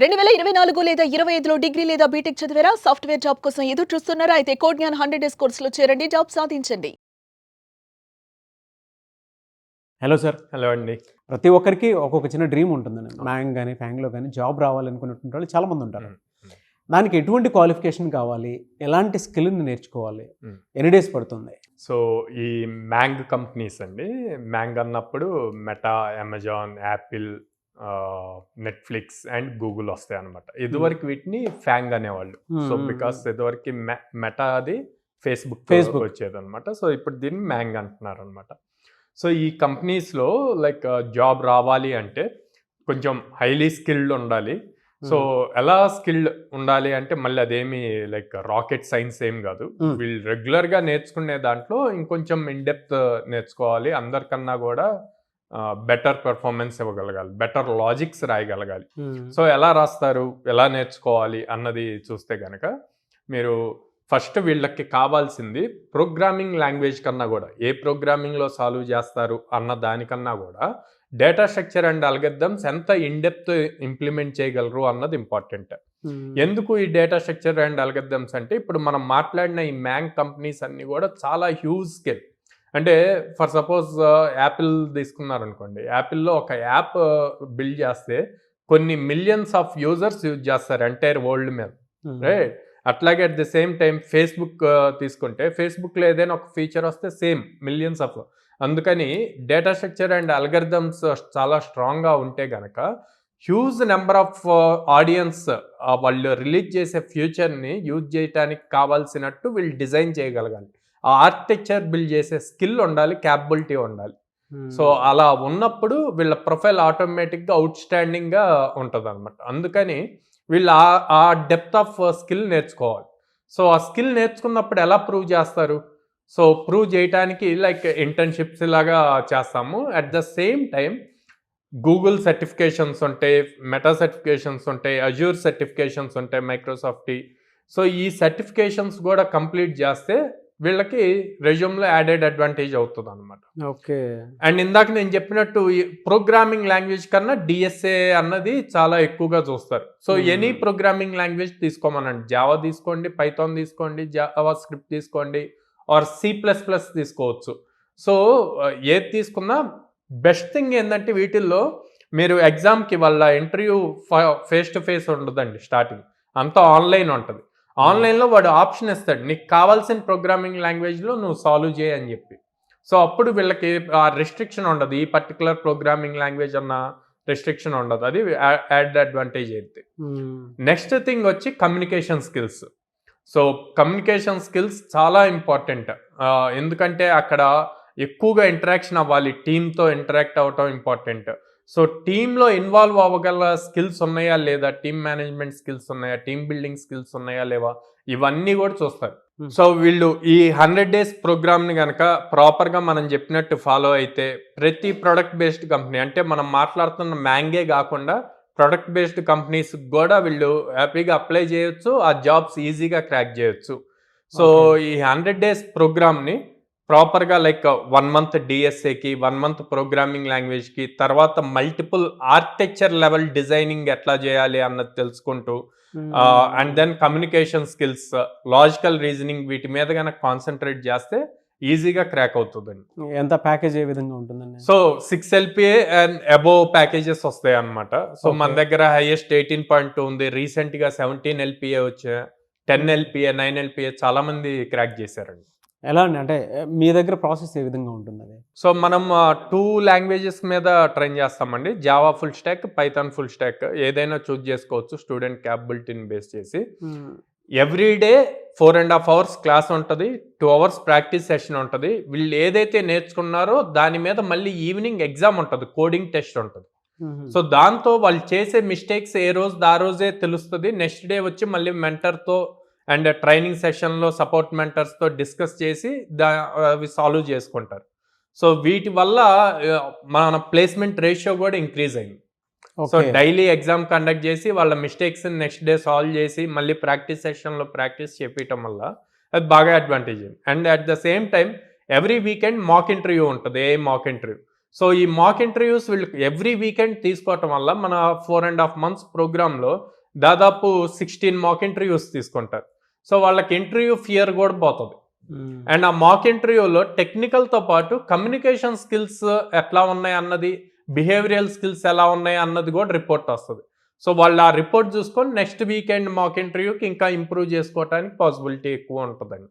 2024 లేదా 25లో డిగ్రీ లేదా బీటెక్ చదివారా? సాఫ్ట్‌వేర్ జాబ్ కోసం ఎదురు చూస్తున్నారా? అయితే కోడ్ జ్ఞాన్ 100 డేస్ కోర్సులో చేరండి. జాబ్ సాధించండి. Hello sir. హలో అండి. ప్రతి ఒక్కరికి ఒక్కొక్క చిన్న డ్రీమ్ ఉంటుందండి. మ్యాంగ్ గానీ, ఫ్యాంగ్‌లో గానీ జాబ్ రావాలనుకునేటువంటి వాళ్ళు చాలామంది ఉంటారు. దానికి ఎటువంటి క్వాలిఫికేషన్ కావాలి? ఎలాంటి స్కిల్‌ని నేర్చుకోవాలి? ఎన్ని డేస్ పడుతుంది? సో ఈ మ్యాంగ్ కంపెనీస్ అండి. మ్యాంగ్ అన్నప్పుడు meta, Amazon, Apple, Netflix and Google వస్తాయి అనమాట. ఇదివరకు వీటిని ఫ్యాంగ్ అనేవాళ్ళు. సో బికాస్ ఇదివరకు మెటా అది ఫేస్బుక్ వచ్చేదన్నమాట. సో ఇప్పుడు దీన్ని మ్యాంగ్ అంటున్నారు అనమాట. సో ఈ కంపెనీస్లో లైక్ జాబ్ రావాలి అంటే కొంచెం హైలీ స్కిల్డ్ ఉండాలి. సో ఎలా స్కిల్డ్ ఉండాలి అంటే మళ్ళీ అదేమి లైక్ రాకెట్ సైన్స్ ఏం కాదు. వీళ్ళు రెగ్యులర్గా నేర్చుకునే దాంట్లో ఇంకొంచెం ఇన్డెప్త్ నేర్చుకోవాలి. అందరికన్నా కూడా బెటర్ పెర్ఫార్మెన్స్ ఇవ్వగలగాలి, బెటర్ లాజిక్స్ రాయగలగాలి. సో ఎలా రాస్తారు, ఎలా నేర్చుకోవాలి అన్నది చూస్తే కనుక మీరు ఫస్ట్ వీళ్ళకి కావాల్సింది ప్రోగ్రామింగ్ లాంగ్వేజ్ కన్నా కూడా, ఏ ప్రోగ్రామింగ్లో సాల్వ్ చేస్తారు అన్న దానికన్నా కూడా డేటా స్ట్రక్చర్ అండ్ అల్గరిథమ్స్ ఎంత ఇన్డెప్త్ ఇంప్లిమెంట్ చేయగలరు అన్నది ఇంపార్టెంట్. ఎందుకు ఈ డేటా స్ట్రక్చర్ అండ్ అల్గరిథమ్స్ అంటే ఇప్పుడు మనం మాట్లాడిన ఈ మ్యాంగ్ కంపెనీస్ అన్ని కూడా చాలా హ్యూజ్ స్కేల్. అంటే ఫర్ సపోజ్ యాపిల్ తీసుకున్నారనుకోండి, యాపిల్లో ఒక యాప్ బిల్డ్ చేస్తే కొన్ని మిలియన్స్ ఆఫ్ యూజర్స్ యూజ్ చేస్తారు ఎంటైర్ వరల్డ్ మీద, రైట్? అట్లాగే at the same time Facebook తీసుకుంటే ఫేస్బుక్లో ఏదైనా ఒక ఫీచర్ వస్తే సేమ్ మిలియన్స్ ఆఫ్. అందుకని డేటా స్ట్రక్చర్ అండ్ అల్గరిథమ్స్ చాలా స్ట్రాంగ్గా ఉంటే గనక హ్యూజ్ నెంబర్ ఆఫ్ ఆడియన్స్ వాళ్ళు రిలీజ్ చేసే ఫ్యూచర్ని యూజ్ చేయడానికి కావాల్సినట్టు వీళ్ళు డిజైన్ చేయగలగాలి. ఆ ఆర్కిటెక్చర్ బిల్డ్ చేసే స్కిల్ ఉండాలి, క్యాపబిలిటీ ఉండాలి. సో అలా ఉన్నప్పుడు వీళ్ళ ప్రొఫైల్ ఆటోమేటిక్గా అవుట్ స్టాండింగ్గా ఉంటుంది అనమాట. అందుకని వీళ్ళు ఆ డెప్త్ ఆఫ్ స్కిల్ నేర్చుకోవాలి. సో ఆ స్కిల్ నేర్చుకున్నప్పుడు ఎలా ప్రూవ్ చేస్తారు? సో ప్రూవ్ చేయడానికి లైక్ ఇంటర్న్షిప్స్ లాగా చేస్తాము. At the same time Google certifications ఉంటాయి, మెటా సర్టిఫికేషన్స్ ఉంటాయి, అజ్యూర్ సర్టిఫికేషన్స్ ఉంటాయి, మైక్రోసాఫ్ట్. సో ఈ సర్టిఫికేషన్స్ కూడా కంప్లీట్ చేస్తే వీళ్ళకి రెజ్యూమ్లో యాడెడ్ అడ్వాంటేజ్ అవుతుంది అనమాట. ఓకే. అండ్ ఇందాక నేను చెప్పినట్టు ఈ ప్రోగ్రామింగ్ లాంగ్వేజ్ కన్నా డిఎస్ఏ అన్నది చాలా ఎక్కువగా చూస్తారు. సో ఎనీ ప్రోగ్రామింగ్ లాంగ్వేజ్ తీసుకోమనండి, జావా తీసుకోండి, పైథాన్ తీసుకోండి, జావా స్క్రిప్ట్ తీసుకోండి, ఆర్ C++ తీసుకోవచ్చు. సో ఏది తీసుకున్నా బెస్ట్ థింగ్ ఏంటంటే వీటిల్లో మీరు ఎగ్జామ్కి వాళ్ళ ఇంటర్వ్యూ ఫేస్ టు ఫేస్ ఉండదండి. స్టార్టింగ్ అంతా ఆన్లైన్ ఉంటుంది. ఆన్లైన్లో వాడు ఆప్షన్ ఇస్తాడు, నీకు కావాల్సిన ప్రోగ్రామింగ్ లాంగ్వేజ్లో నువ్వు సాల్వ్ చేయి అని చెప్పి. సో అప్పుడు వీళ్ళకి ఆ రెస్ట్రిక్షన్ ఉండదు, ఈ పర్టికులర్ ప్రోగ్రామింగ్ లాంగ్వేజ్ అన్న రెస్ట్రిక్షన్ ఉండదు. అది యాడ్ అడ్వాంటేజ్ అయితే. నెక్స్ట్ థింగ్ వచ్చి communication skills. So communication skills చాలా ఇంపార్టెంట్. ఎందుకంటే అక్కడ ఎక్కువగా ఇంటరాక్షన్ అవ్వాలి, టీంతో ఇంటరాక్ట్ అవ్వటం ఇంపార్టెంట్. సో టీంలో ఇన్వాల్వ్ అవ్వగల స్కిల్స్ ఉన్నాయా లేదా, టీమ్ మేనేజ్మెంట్ స్కిల్స్ ఉన్నాయా, టీమ్ బిల్డింగ్ స్కిల్స్ ఉన్నాయా లేవా, ఇవన్నీ కూడా చూస్తారు. సో వీళ్ళు ఈ 100 డేస్ ప్రోగ్రామ్ని కనుక ప్రాపర్గా మనం చెప్పినట్టు ఫాలో అయితే ప్రతి ప్రొడక్ట్ బేస్డ్ కంపెనీ, అంటే మనం మాట్లాడుతున్న మ్యాంగే కాకుండా ప్రొడక్ట్ బేస్డ్ కంపెనీస్ కూడా వీళ్ళు హ్యాపీగా అప్లై చేయొచ్చు, ఆ జాబ్స్ ఈజీగా క్రాక్ చేయొచ్చు. సో ఈ 100 డేస్ ప్రోగ్రామ్ని ప్రాపర్గా లైక్ 1 మంత్ డిఎస్ఏకి, 1 మంత్ ప్రోగ్రామింగ్ లాంగ్వేజ్కి, తర్వాత మల్టిపుల్ ఆర్కిటెక్చర్ లెవెల్ డిజైనింగ్ ఎట్లా చేయాలి అన్నది తెలుసుకుంటూ and then communication skills, logical reasoning, వీటి మీద కనుక కాన్సన్ట్రేట్ చేస్తే ఈజీగా క్రాక్ అవుతుందండి. ఎంత ప్యాకేజ్ ఏ విధంగా ఉంటుందండి? So 6 LPA and above packages వస్తాయి అనమాట. సో మన దగ్గర హైయెస్ట్ 18.2 ఉంది, రీసెంట్గా 17 LPA వచ్చా, 10 LPA, 9 LPA చాలా మంది క్రాక్ చేశారండి. ఎలా అండి, అంటే మీ దగ్గర ప్రాసెస్ ఏ విధంగా ఉంటుంది అది? సో మనం 2 లాంగ్వేజెస్ మీద ట్రైన్ చేస్తామండి, Java full stock, Python full stock, ఏదైనా చూస్ చేసుకోవచ్చు స్టూడెంట్ క్యాపబిలిటీని బేస్ చేసి. ఎవ్రీ డే 4.5 hours క్లాస్ ఉంటుంది, 2 hours ప్రాక్టీస్ సెషన్ ఉంటుంది. వీళ్ళు ఏదైతే నేర్చుకున్నారో దాని మీద మళ్ళీ ఈవినింగ్ ఎగ్జామ్ ఉంటుంది, కోడింగ్ టెస్ట్ ఉంటుంది. సో దాంతో వాళ్ళు చేసే మిస్టేక్స్ ఏ రోజు ఆ రోజే తెలుస్తుంది. నెక్స్ట్ డే వచ్చి మళ్ళీ మెంటర్తో అండ్ ట్రైనింగ్ సెషన్లో సపోర్ట్ మెంటర్స్తో డిస్కస్ చేసి అవి సాల్వ్ చేసుకుంటారు. సో వీటి వల్ల మన ప్లేస్మెంట్ రేషియో కూడా ఇంక్రీజ్ అయింది. సో డైలీ ఎగ్జామ్ కండక్ట్ చేసి వాళ్ళ మిస్టేక్స్ నెక్స్ట్ డే సాల్వ్ చేసి మళ్ళీ ప్రాక్టీస్ సెషన్లో ప్రాక్టీస్ చేపించడం వల్ల అది బాగా advantage. And at the same time every weekend mock interview ఉంటుంది, ఏ మాక్ ఇంటర్వ్యూ. సో ఈ మాక్ ఇంటర్వ్యూస్ వీళ్ళు ఎవ్రీ వీకెండ్ తీసుకోవటం వల్ల మన 4.5 months ప్రోగ్రాంలో దాదాపు 16 మాక్ ఇంటర్వ్యూస్ తీసుకుంటారు. సో వాళ్ళకి ఇంటర్వ్యూ ఫియర్ కూడా పోతుంది. అండ్ ఆ మాక్ ఇంటర్వ్యూలో టెక్నికల్తో పాటు కమ్యూనికేషన్ స్కిల్స్ ఎట్లా ఉన్నాయి అన్నది, బిహేవియరల్ స్కిల్స్ ఎలా ఉన్నాయి అన్నది కూడా రిపోర్ట్ వస్తుంది. సో వాళ్ళు ఆ రిపోర్ట్ చూసుకొని నెక్స్ట్ వీకెండ్ మాక్ ఇంటర్వ్యూకి ఇంకా ఇంప్రూవ్ చేసుకోవడానికి పాసిబిలిటీ ఎక్కువ ఉంటుందండి.